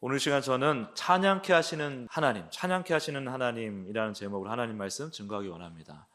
오늘 시간 저는 찬양케 하시는 하나님, 찬양케 하시는 하나님이라는 제목으로 하나님 말씀 증거하기 원합니다.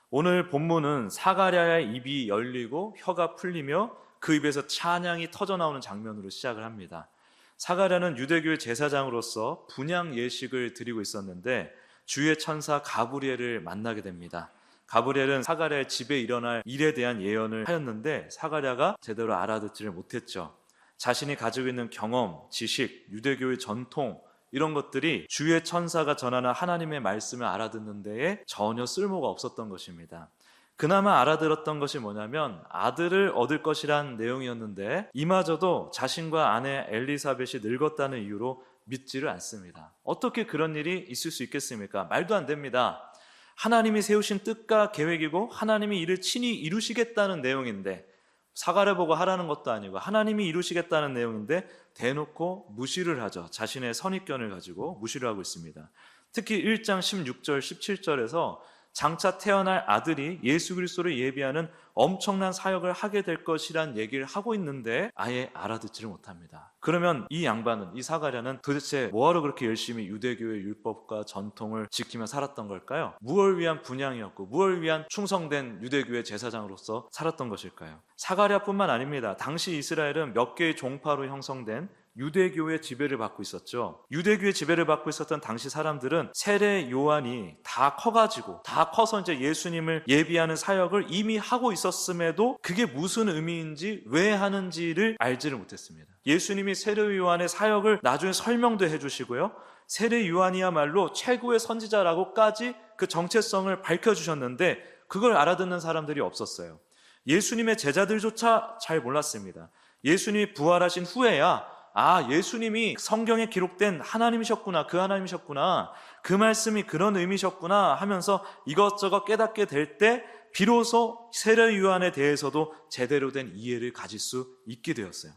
오늘 본문은 사가랴의 입이 열리고 혀가 풀리며 그 입에서 찬양이 터져나오는 장면으로 시작을 합니다. 사가랴는 유대교의 제사장으로서 분향 예식을 드리고 있었는데 주의 천사 가브리엘을 만나게 됩니다. 가브리엘은 사가랴의 집에 일어날 일에 대한 예언을 하였는데 사가랴가 제대로 알아듣지를 못했죠. 자신이 가지고 있는 경험, 지식, 유대교의 전통 이런 것들이 주의 천사가 전하는 하나님의 말씀을 알아듣는 데에 전혀 쓸모가 없었던 것입니다. 그나마 알아들었던 것이 뭐냐면 아들을 얻을 것이란 내용이었는데 이마저도 자신과 아내 엘리사벳이 늙었다는 이유로 믿지를 않습니다. 어떻게 그런 일이 있을 수 있겠습니까? 말도 안 됩니다. 하나님이 세우신 뜻과 계획이고 하나님이 이를 친히 이루시겠다는 내용인데 사가랴 보고 하라는 것도 아니고 하나님이 이루시겠다는 내용인데 대놓고 무시를 하죠. 자신의 선입견을 가지고 무시를 하고 있습니다. 특히 1장 16절 17절에서 장차 태어날 아들이 예수 그리스도를 예비하는 엄청난 사역을 하게 될 것이란 얘기를 하고 있는데 아예 알아듣지를 못합니다. 그러면 이 양반은, 이 사가랴는 도대체 뭐하러 그렇게 열심히 유대교의 율법과 전통을 지키며 살았던 걸까요? 무엇을 위한 분향이었고 무엇을 위한 충성된 유대교의 제사장으로서 살았던 것일까요? 사가랴뿐만 아닙니다. 당시 이스라엘은 몇 개의 종파로 형성된 유대교의 지배를 받고 있었죠. 유대교의 지배를 받고 있었던 당시 사람들은 세례 요한이 다 커서 이제 예수님을 예비하는 사역을 이미 하고 있었음에도 그게 무슨 의미인지 왜 하는지를 알지를 못했습니다. 예수님이 세례 요한의 사역을 나중에 설명도 해주시고요. 세례 요한이야말로 최고의 선지자라고까지 그 정체성을 밝혀주셨는데 그걸 알아듣는 사람들이 없었어요. 예수님의 제자들조차 잘 몰랐습니다. 예수님이 부활하신 후에야 예수님이 성경에 기록된 하나님이셨구나, 그 하나님이셨구나, 그 말씀이 그런 의미셨구나 하면서 이것저것 깨닫게 될 때 비로소 세례 요한에 대해서도 제대로 된 이해를 가질 수 있게 되었어요.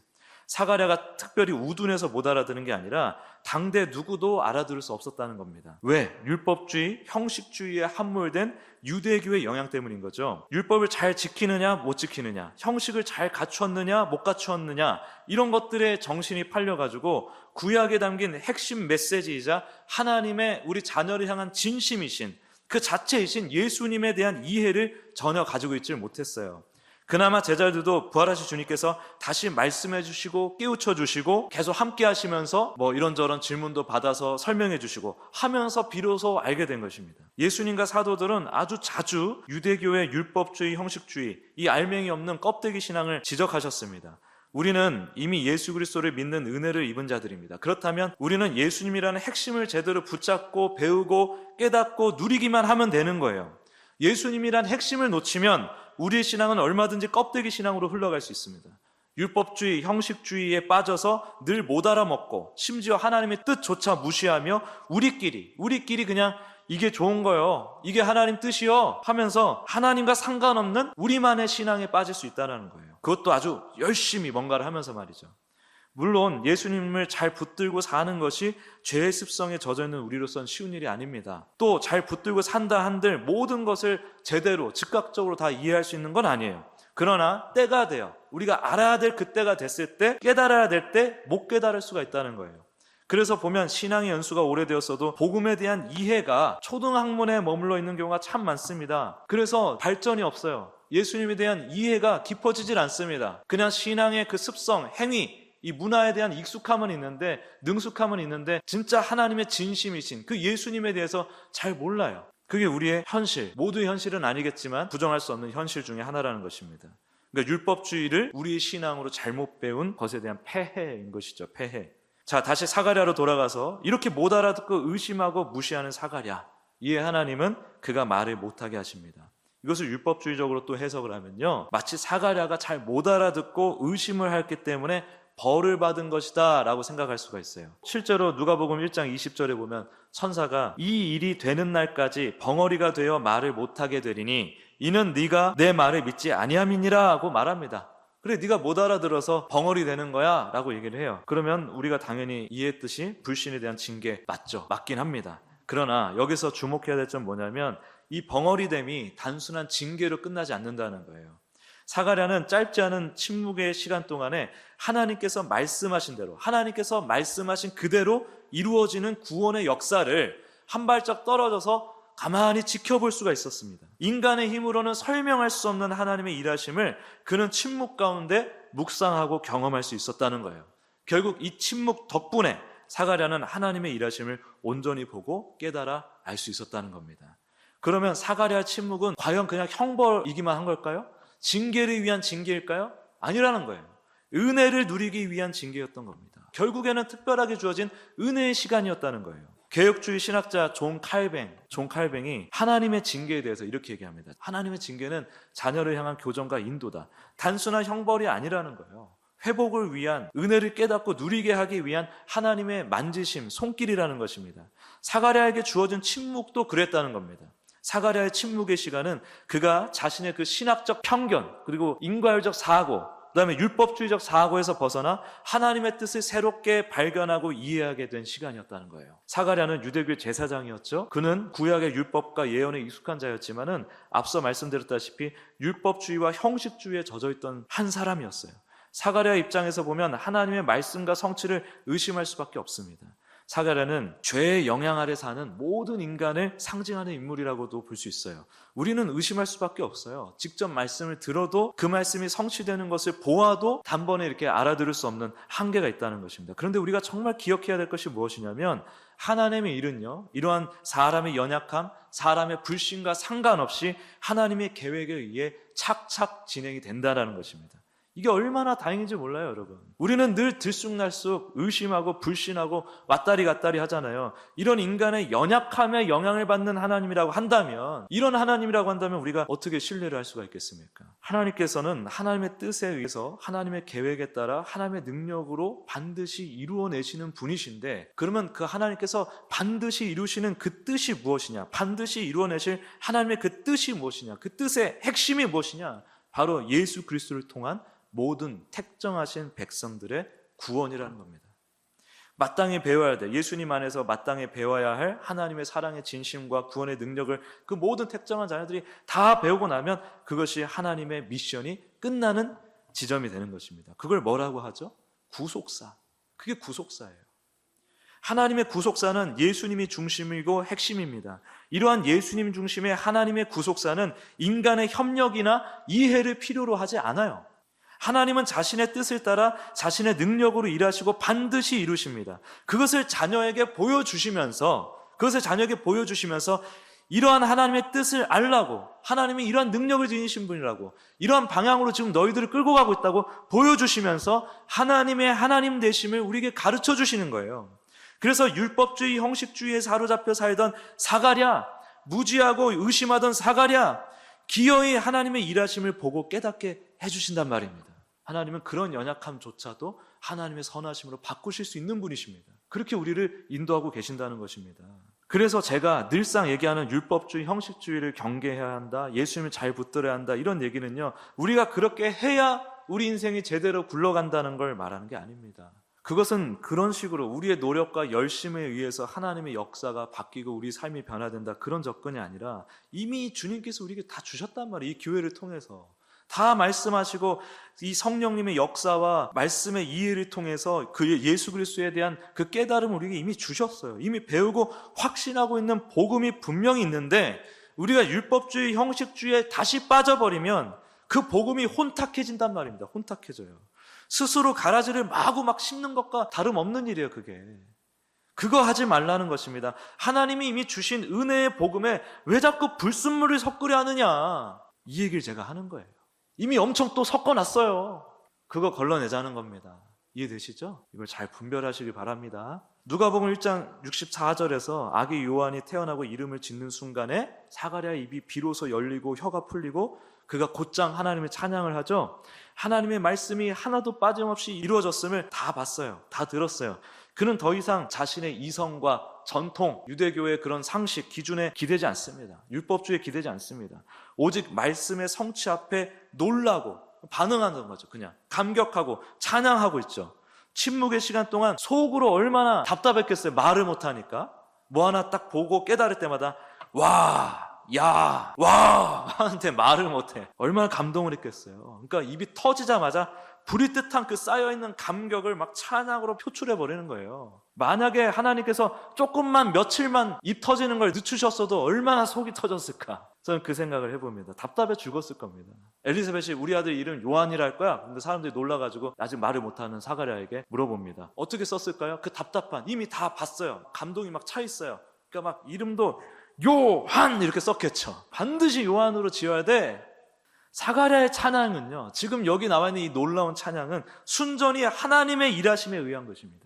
사가랴가 특별히 우둔해서 못 알아듣는 게 아니라 당대 누구도 알아들을 수 없었다는 겁니다. 왜? 율법주의, 형식주의에 함몰된 유대교의 영향 때문인 거죠. 율법을 잘 지키느냐 못 지키느냐, 형식을 잘 갖추었느냐 못 갖추었느냐, 이런 것들에 정신이 팔려가지고 구약에 담긴 핵심 메시지이자 하나님의 우리 자녀를 향한 진심이신 그 자체이신 예수님에 대한 이해를 전혀 가지고 있지를 못했어요. 그나마 제자들도 부활하신 주님께서 다시 말씀해 주시고 깨우쳐 주시고 계속 함께 하시면서 이런저런 질문도 받아서 설명해 주시고 하면서 비로소 알게 된 것입니다. 예수님과 사도들은 아주 자주 유대교의 율법주의, 형식주의, 이 알맹이 없는 껍데기 신앙을 지적하셨습니다. 우리는 이미 예수 그리스도를 믿는 은혜를 입은 자들입니다. 그렇다면 우리는 예수님이라는 핵심을 제대로 붙잡고 배우고 깨닫고 누리기만 하면 되는 거예요. 예수님이란 핵심을 놓치면 우리의 신앙은 얼마든지 껍데기 신앙으로 흘러갈 수 있습니다. 율법주의, 형식주의에 빠져서 늘 못 알아먹고 심지어 하나님의 뜻조차 무시하며 우리끼리 그냥 이게 좋은 거요, 이게 하나님 뜻이요 하면서 하나님과 상관없는 우리만의 신앙에 빠질 수 있다는 거예요. 그것도 아주 열심히 뭔가를 하면서 말이죠. 물론 예수님을 잘 붙들고 사는 것이 죄의 습성에 젖어있는 우리로서는 쉬운 일이 아닙니다. 또 잘 붙들고 산다 한들 모든 것을 제대로 즉각적으로 다 이해할 수 있는 건 아니에요. 그러나 때가 돼요. 우리가 알아야 될 그때가 됐을 때, 깨달아야 될 때 못 깨달을 수가 있다는 거예요. 그래서 보면 신앙의 연수가 오래되었어도 복음에 대한 이해가 초등학문에 머물러 있는 경우가 참 많습니다. 그래서 발전이 없어요. 예수님에 대한 이해가 깊어지질 않습니다. 그냥 신앙의 그 습성, 행위, 이 문화에 대한 익숙함은 있는데, 능숙함은 있는데 진짜 하나님의 진심이신 그 예수님에 대해서 잘 몰라요. 그게 우리의 현실, 모두의 현실은 아니겠지만 부정할 수 없는 현실 중에 하나라는 것입니다. 그러니까 율법주의를 우리의 신앙으로 잘못 배운 것에 대한 폐해인 것이죠. 폐해. 자, 다시 사가랴로 돌아가서 이렇게 못 알아듣고 의심하고 무시하는 사가랴, 이에 하나님은 그가 말을 못하게 하십니다. 이것을 율법주의적으로 또 해석을 하면요, 마치 사가랴가 잘 못 알아듣고 의심을 했기 때문에 벌을 받은 것이다 라고 생각할 수가 있어요. 실제로 누가복음 1장 20절에 보면 천사가 이 일이 되는 날까지 벙어리가 되어 말을 못하게 되리니 이는 네가 내 말을 믿지 아니함이니라 하고 말합니다. 그래, 네가 못 알아들어서 벙어리 되는 거야 라고 얘기를 해요. 그러면 우리가 당연히 이해했듯이 불신에 대한 징계 맞긴 합니다. 그러나 여기서 주목해야 될 점 뭐냐면 이 벙어리됨이 단순한 징계로 끝나지 않는다는 거예요. 사가랴는 짧지 않은 침묵의 시간 동안에 하나님께서 말씀하신 대로, 하나님께서 말씀하신 그대로 이루어지는 구원의 역사를 한 발짝 떨어져서 가만히 지켜볼 수가 있었습니다. 인간의 힘으로는 설명할 수 없는 하나님의 일하심을 그는 침묵 가운데 묵상하고 경험할 수 있었다는 거예요. 결국 이 침묵 덕분에 사가랴는 하나님의 일하심을 온전히 보고 깨달아 알 수 있었다는 겁니다. 그러면 사가랴 침묵은 과연 그냥 형벌이기만 한 걸까요? 징계를 위한 징계일까요? 아니라는 거예요. 은혜를 누리기 위한 징계였던 겁니다. 결국에는 특별하게 주어진 은혜의 시간이었다는 거예요. 개혁주의 신학자 존 칼뱅이 하나님의 징계에 대해서 이렇게 얘기합니다. 하나님의 징계는 자녀를 향한 교정과 인도다. 단순한 형벌이 아니라는 거예요. 회복을 위한, 은혜를 깨닫고 누리게 하기 위한 하나님의 만지심, 손길이라는 것입니다. 사가랴에게 주어진 침묵도 그랬다는 겁니다. 사가랴의 침묵의 시간은 그가 자신의 그 신학적 편견, 그리고 인과율적 사고, 그다음에 율법주의적 사고에서 벗어나 하나님의 뜻을 새롭게 발견하고 이해하게 된 시간이었다는 거예요. 사가랴는 유대교의 제사장이었죠. 그는 구약의 율법과 예언에 익숙한 자였지만은 앞서 말씀드렸다시피 율법주의와 형식주의에 젖어있던 한 사람이었어요. 사가랴 입장에서 보면 하나님의 말씀과 성취를 의심할 수밖에 없습니다. 사가랴는 죄의 영향 아래 사는 모든 인간을 상징하는 인물이라고도 볼 수 있어요. 우리는 의심할 수밖에 없어요. 직접 말씀을 들어도 그 말씀이 성취되는 것을 보아도 단번에 이렇게 알아들을 수 없는 한계가 있다는 것입니다. 그런데 우리가 정말 기억해야 될 것이 무엇이냐면 하나님의 일은요, 이러한 사람의 연약함, 사람의 불신과 상관없이 하나님의 계획에 의해 착착 진행이 된다는 것입니다. 이게 얼마나 다행인지 몰라요, 여러분. 우리는 늘 들쑥날쑥 의심하고 불신하고 왔다리 갔다리 하잖아요. 이런 인간의 연약함에 영향을 받는 하나님이라고 한다면, 이런 하나님이라고 한다면 우리가 어떻게 신뢰를 할 수가 있겠습니까? 하나님께서는 하나님의 뜻에 의해서 하나님의 계획에 따라 하나님의 능력으로 반드시 이루어내시는 분이신데, 그러면 그 하나님께서 반드시 이루시는 그 뜻이 무엇이냐? 반드시 이루어내실 하나님의 그 뜻이 무엇이냐? 그 뜻의 핵심이 무엇이냐? 바로 예수 그리스도를 통한 모든 택정하신 백성들의 구원이라는 겁니다. 마땅히 배워야 돼. 예수님 안에서 마땅히 배워야 할 하나님의 사랑의 진심과 구원의 능력을 그 모든 택정한 자녀들이 다 배우고 나면 그것이 하나님의 미션이 끝나는 지점이 되는 것입니다. 그걸 뭐라고 하죠? 구속사. 그게 구속사예요. 하나님의 구속사는 예수님이 중심이고 핵심입니다. 이러한 예수님 중심의 하나님의 구속사는 인간의 협력이나 이해를 필요로 하지 않아요. 하나님은 자신의 뜻을 따라 자신의 능력으로 일하시고 반드시 이루십니다. 그것을 자녀에게 보여주시면서 이러한 하나님의 뜻을 알라고, 하나님이 이러한 능력을 지니신 분이라고, 이러한 방향으로 지금 너희들을 끌고 가고 있다고 보여주시면서 하나님의 하나님 되심을 우리에게 가르쳐 주시는 거예요. 그래서 율법주의, 형식주의에 사로잡혀 살던 사가랴, 무지하고 의심하던 사가랴, 기어이 하나님의 일하심을 보고 깨닫게 해주신단 말입니다. 하나님은 그런 연약함조차도 하나님의 선하심으로 바꾸실 수 있는 분이십니다. 그렇게 우리를 인도하고 계신다는 것입니다. 그래서 제가 늘상 얘기하는 율법주의, 형식주의를 경계해야 한다, 예수님을 잘 붙들어야 한다, 이런 얘기는요, 우리가 그렇게 해야 우리 인생이 제대로 굴러간다는 걸 말하는 게 아닙니다. 그것은 그런 식으로 우리의 노력과 열심에 의해서 하나님의 역사가 바뀌고 우리 삶이 변화된다, 그런 접근이 아니라 이미 주님께서 우리에게 다 주셨단 말이에요. 이 교회를 통해서 다 말씀하시고 이 성령님의 역사와 말씀의 이해를 통해서 그 예수 그리스도에 대한 그 깨달음을 우리에게 이미 주셨어요. 이미 배우고 확신하고 있는 복음이 분명히 있는데, 우리가 율법주의, 형식주의에 다시 빠져버리면 그 복음이 혼탁해진단 말입니다. 혼탁해져요. 스스로 가라지를 마구 막 심는 것과 다름없는 일이에요. 그거 하지 말라는 것입니다. 하나님이 이미 주신 은혜의 복음에 왜 자꾸 불순물을 섞으려 하느냐, 이 얘기를 제가 하는 거예요. 이미 엄청 또 섞어놨어요. 그거 걸러내자는 겁니다. 이해되시죠? 이걸 잘 분별하시기 바랍니다. 누가복음 1장 64절에서 아기 요한이 태어나고 이름을 짓는 순간에 사가랴의 입이 비로소 열리고 혀가 풀리고 그가 곧장 하나님의 찬양을 하죠. 하나님의 말씀이 하나도 빠짐없이 이루어졌음을 다 봤어요. 다 들었어요. 그는 더 이상 자신의 이성과 전통, 유대교의 그런 상식, 기준에 기대지 않습니다. 율법주의에 기대지 않습니다. 오직 말씀의 성취 앞에 놀라고 반응하는 거죠. 그냥 감격하고 찬양하고 있죠. 침묵의 시간 동안 속으로 얼마나 답답했겠어요. 말을 못하니까. 뭐 하나 딱 보고 깨달을 때마다 와, 야, 와 하는데 말을 못해. 얼마나 감동을 했겠어요. 그러니까 입이 터지자마자 불이 듯한 그 쌓여있는 감격을 막 찬양으로 표출해버리는 거예요. 만약에 하나님께서 조금만 며칠만 입 터지는 걸 늦추셨어도 얼마나 속이 터졌을까. 저는 그 생각을 해봅니다. 답답해 죽었을 겁니다. 엘리사벳이 우리 아들 이름 요한이라 할 거야. 근데 사람들이 놀라가지고 아직 말을 못하는 사가랴에게 물어봅니다. 어떻게 썼을까요? 그 답답한, 이미 다 봤어요. 감동이 막 차 있어요. 그러니까 막 이름도 요한 이렇게 썼겠죠. 반드시 요한으로 지어야 돼. 사가랴의 찬양은요, 지금 여기 나와 있는 이 놀라운 찬양은 순전히 하나님의 일하심에 의한 것입니다.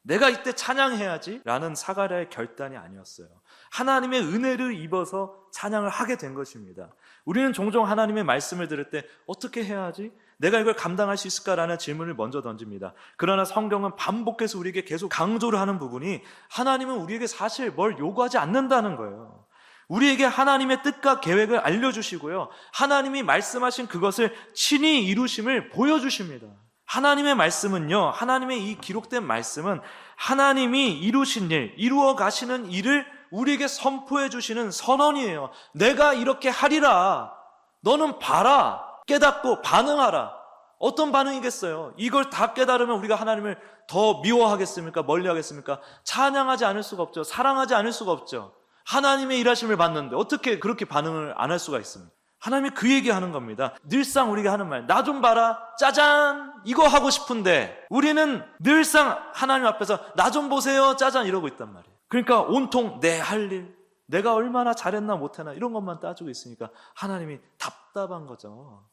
내가 이때 찬양해야지 라는 사가랴의 결단이 아니었어요. 하나님의 은혜를 입어서 찬양을 하게 된 것입니다. 우리는 종종 하나님의 말씀을 들을 때 어떻게 해야 하지? 내가 이걸 감당할 수 있을까라는 질문을 먼저 던집니다. 그러나 성경은 반복해서 우리에게 계속 강조를 하는 부분이 하나님은 우리에게 사실 뭘 요구하지 않는다는 거예요. 우리에게 하나님의 뜻과 계획을 알려주시고요, 하나님이 말씀하신 그것을 친히 이루심을 보여주십니다. 하나님의 말씀은요, 하나님의 이 기록된 말씀은 하나님이 이루신 일, 이루어 가시는 일을 우리에게 선포해 주시는 선언이에요. 내가 이렇게 하리라. 너는 봐라. 깨닫고 반응하라. 어떤 반응이겠어요? 이걸 다 깨달으면 우리가 하나님을 더 미워하겠습니까? 멀리하겠습니까? 찬양하지 않을 수가 없죠. 사랑하지 않을 수가 없죠. 하나님의 일하심을 봤는데 어떻게 그렇게 반응을 안 할 수가 있습니까? 하나님이 그 얘기하는 겁니다. 늘상 우리가 하는 말, 나 좀 봐라, 짜잔, 이거 하고 싶은데 우리는 늘상 하나님 앞에서 나 좀 보세요, 짜잔 이러고 있단 말이에요. 그러니까 온통 내 할 일, 내가 얼마나 잘했나 못했나 이런 것만 따지고 있으니까 하나님이 답답한 거죠.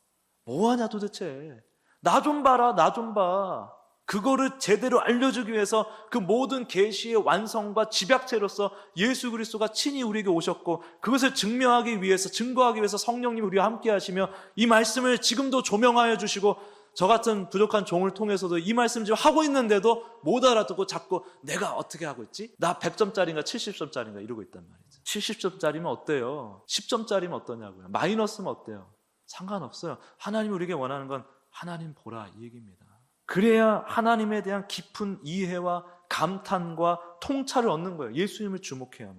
뭐하냐 도대체, 나 좀 봐라, 나 좀 봐. 그거를 제대로 알려주기 위해서 그 모든 계시의 완성과 집약체로서 예수 그리스도가 친히 우리에게 오셨고, 그것을 증명하기 위해서, 증거하기 위해서 성령님이 우리와 함께 하시며 이 말씀을 지금도 조명하여 주시고, 저 같은 부족한 종을 통해서도 이 말씀 지금 하고 있는데도 못 알아듣고 자꾸 내가 어떻게 하고 있지? 나 100점짜리인가 70점짜리인가 이러고 있단 말이죠. 70점짜리면 어때요? 10점짜리면 어떠냐고요? 마이너스면 어때요? 상관없어요. 하나님이 우리에게 원하는 건 하나님 보라 이 얘기입니다. 그래야 하나님에 대한 깊은 이해와 감탄과 통찰을 얻는 거예요. 예수님을 주목해야만.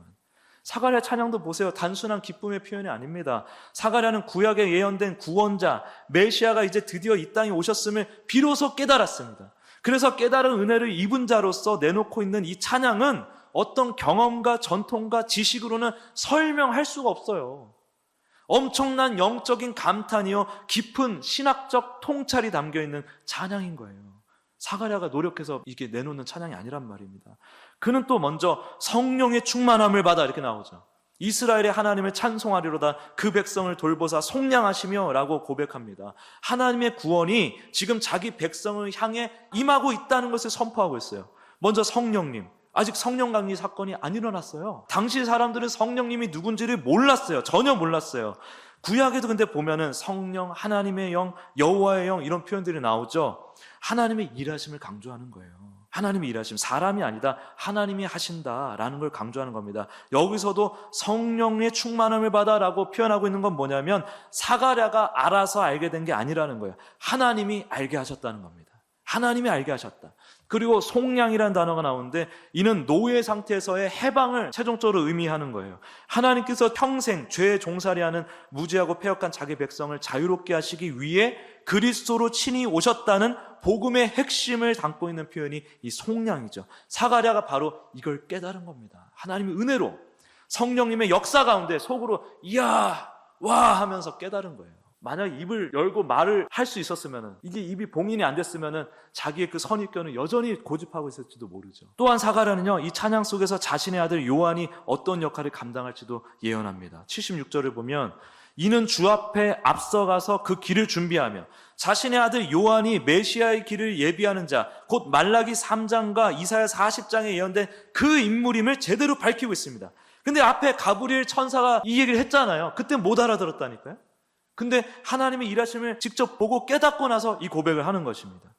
사가랴 찬양도 보세요. 단순한 기쁨의 표현이 아닙니다. 사가랴는 구약에 예언된 구원자 메시아가 이제 드디어 이 땅에 오셨음을 비로소 깨달았습니다. 그래서 깨달은 은혜를 입은 자로서 내놓고 있는 이 찬양은 어떤 경험과 전통과 지식으로는 설명할 수가 없어요. 엄청난 영적인 감탄이요, 깊은 신학적 통찰이 담겨있는 찬양인 거예요. 사가랴가 노력해서 이게 내놓는 찬양이 아니란 말입니다. 그는 또 먼저 성령의 충만함을 받아 이렇게 나오죠. 이스라엘의 하나님을 찬송하리로다 그 백성을 돌보사 속량하시며 라고 고백합니다. 하나님의 구원이 지금 자기 백성을 향해 임하고 있다는 것을 선포하고 있어요. 먼저 성령님, 아직 성령 강림 사건이 안 일어났어요. 당시 사람들은 성령님이 누군지를 몰랐어요. 전혀 몰랐어요. 구약에도 근데 보면은 성령, 하나님의 영, 여호와의 영 이런 표현들이 나오죠. 하나님의 일하심을 강조하는 거예요. 하나님의 일하심, 사람이 아니다, 하나님이 하신다라는 걸 강조하는 겁니다. 여기서도 성령의 충만함을 받아라고 표현하고 있는 건 뭐냐면 사가랴가 알아서 알게 된 게 아니라는 거예요. 하나님이 알게 하셨다는 겁니다. 하나님이 알게 하셨다. 그리고 속량이라는 단어가 나오는데 이는 노예 상태에서의 해방을 최종적으로 의미하는 거예요. 하나님께서 평생 죄에 종살이하는 무지하고 패역한 자기 백성을 자유롭게 하시기 위해 그리스도로 친히 오셨다는 복음의 핵심을 담고 있는 표현이 이 속량이죠. 사가랴가 바로 이걸 깨달은 겁니다. 하나님의 은혜로 성령님의 역사 가운데 속으로 이야 와 하면서 깨달은 거예요. 만약 입을 열고 말을 할 수 있었으면, 이게 입이 봉인이 안 됐으면 자기의 그 선입견을 여전히 고집하고 있을지도 모르죠. 또한 사가랴는요, 이 찬양 속에서 자신의 아들 요한이 어떤 역할을 감당할지도 예언합니다. 76절을 보면 이는 주 앞에 앞서가서 그 길을 준비하며 자신의 아들 요한이 메시아의 길을 예비하는 자, 곧 말라기 3장과 이사야 40장에 예언된 그 인물임을 제대로 밝히고 있습니다. 근데 앞에 가브리엘 천사가 이 얘기를 했잖아요. 그때 못 알아들었다니까요. 근데 하나님의 일하심을 직접 보고 깨닫고 나서 이 고백을 하는 것입니다.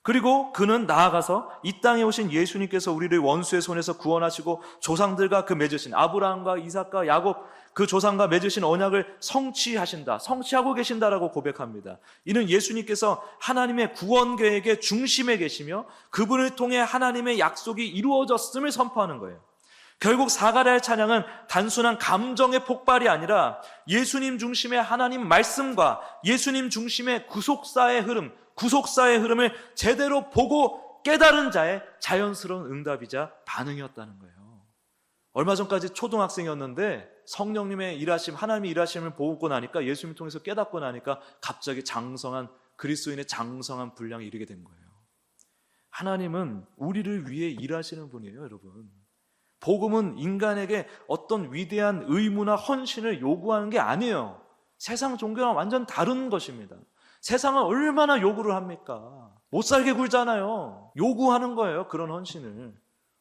그리고 그는 나아가서 이 땅에 오신 예수님께서 우리를 원수의 손에서 구원하시고 조상들과 그 맺으신 아브라함과 이삭과 야곱 그 조상과 맺으신 언약을 성취하신다, 성취하고 계신다라고 고백합니다. 이는 예수님께서 하나님의 구원 계획의 중심에 계시며 그분을 통해 하나님의 약속이 이루어졌음을 선포하는 거예요. 결국 사가랴의 찬양은 단순한 감정의 폭발이 아니라 예수님 중심의 하나님 말씀과 예수님 중심의 구속사의 흐름을 제대로 보고 깨달은 자의 자연스러운 응답이자 반응이었다는 거예요. 얼마 전까지 초등학생이었는데 성령님의 일하심, 하나님의 일하심을 보고 나니까, 예수님을 통해서 깨닫고 나니까 갑자기 그리스도인의 장성한 분량에 이르게 된 거예요. 하나님은 우리를 위해 일하시는 분이에요, 여러분. 복음은 인간에게 어떤 위대한 의무나 헌신을 요구하는 게 아니에요. 세상 종교랑 완전 다른 것입니다. 세상은 얼마나 요구를 합니까? 못 살게 굴잖아요. 요구하는 거예요, 그런 헌신을.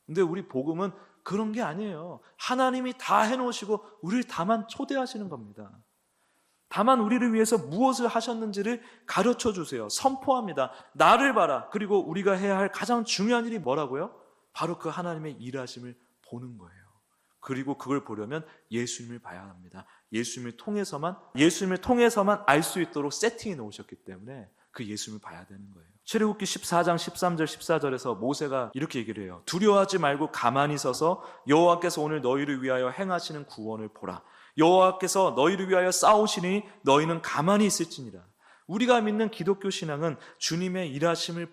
근데 우리 복음은 그런 게 아니에요. 하나님이 다 해놓으시고 우리를 다만 초대하시는 겁니다. 다만 우리를 위해서 무엇을 하셨는지를 가르쳐 주세요. 선포합니다. 나를 봐라. 그리고 우리가 해야 할 가장 중요한 일이 뭐라고요? 바로 그 하나님의 일하심을 보는 거예요. 그리고 그걸 보려면 예수님을 봐야 합니다. 예수님을 통해서만 알 수 있도록 세팅해 놓으셨기 때문에 그 예수님을 봐야 되는 거예요. 출애굽기 14장 13절 14절에서 모세가 이렇게 얘기를 해요. 두려워하지 말고 가만히 서서 여호와께서 오늘 너희를 위하여 행하시는 구원을 보라. 여호와께서 너희를 위하여 싸우시니 너희는 가만히 있을지니라. 우리가 믿는 기독교 신앙은 주님의 일하심을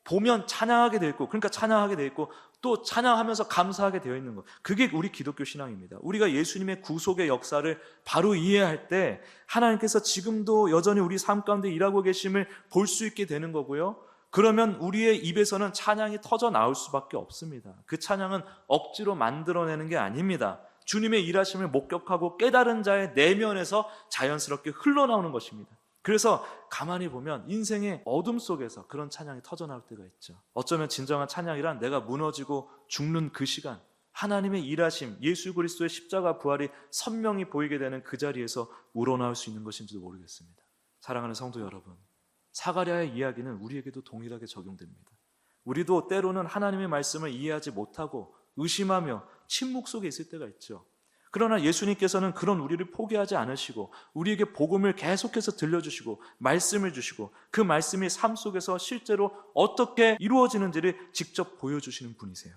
보면 찬양하게 되어 있고, 그러니까 찬양하게 되어 있고, 또 찬양하면서 감사하게 되어 있는 것. 그게 우리 기독교 신앙입니다. 우리가 예수님의 구속의 역사를 바로 이해할 때 하나님께서 지금도 여전히 우리 삶 가운데 일하고 계심을 볼 수 있게 되는 거고요. 그러면 우리의 입에서는 찬양이 터져 나올 수밖에 없습니다. 그 찬양은 억지로 만들어내는 게 아닙니다. 주님의 일하심을 목격하고 깨달은 자의 내면에서 자연스럽게 흘러나오는 것입니다. 그래서 가만히 보면 인생의 어둠 속에서 그런 찬양이 터져나올 때가 있죠. 어쩌면 진정한 찬양이란 내가 무너지고 죽는 그 시간, 하나님의 일하심, 예수 그리스도의 십자가 부활이 선명히 보이게 되는 그 자리에서 우러나올 수 있는 것인지도 모르겠습니다. 사랑하는 성도 여러분, 사가랴의 이야기는 우리에게도 동일하게 적용됩니다. 우리도 때로는 하나님의 말씀을 이해하지 못하고 의심하며 침묵 속에 있을 때가 있죠. 그러나 예수님께서는 그런 우리를 포기하지 않으시고 우리에게 복음을 계속해서 들려주시고 말씀을 주시고 그 말씀이 삶 속에서 실제로 어떻게 이루어지는지를 직접 보여주시는 분이세요.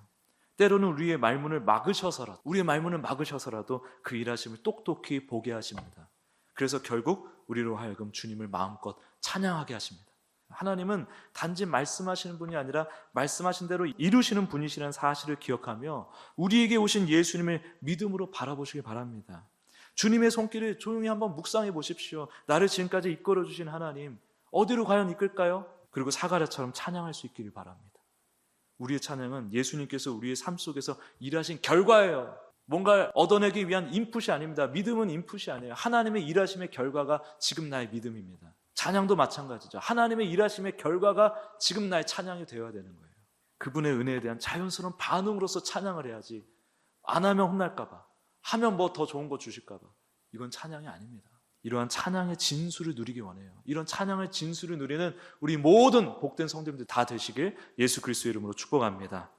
때로는 우리의 말문을 막으셔서라도 그 일하심을 똑똑히 보게 하십니다. 그래서 결국 우리로 하여금 주님을 마음껏 찬양하게 하십니다. 하나님은 단지 말씀하시는 분이 아니라 말씀하신 대로 이루시는 분이시라는 사실을 기억하며 우리에게 오신 예수님을 믿음으로 바라보시길 바랍니다. 주님의 손길을 조용히 한번 묵상해 보십시오. 나를 지금까지 이끌어 주신 하나님, 어디로 과연 이끌까요? 그리고 사가랴처럼 찬양할 수 있기를 바랍니다. 우리의 찬양은 예수님께서 우리의 삶 속에서 일하신 결과예요. 뭔가 얻어내기 위한 인풋이 아닙니다. 믿음은 인풋이 아니에요. 하나님의 일하심의 결과가 지금 나의 믿음입니다. 찬양도 마찬가지죠. 하나님의 일하심의 결과가 지금 나의 찬양이 되어야 되는 거예요. 그분의 은혜에 대한 자연스러운 반응으로서 찬양을 해야지, 안 하면 혼날까 봐, 하면 뭐 더 좋은 거 주실까 봐, 이건 찬양이 아닙니다. 이러한 찬양의 진수를 누리기 원해요. 이런 찬양의 진수를 누리는 우리 모든 복된 성도님들 다 되시길 예수 그리스도의 이름으로 축복합니다.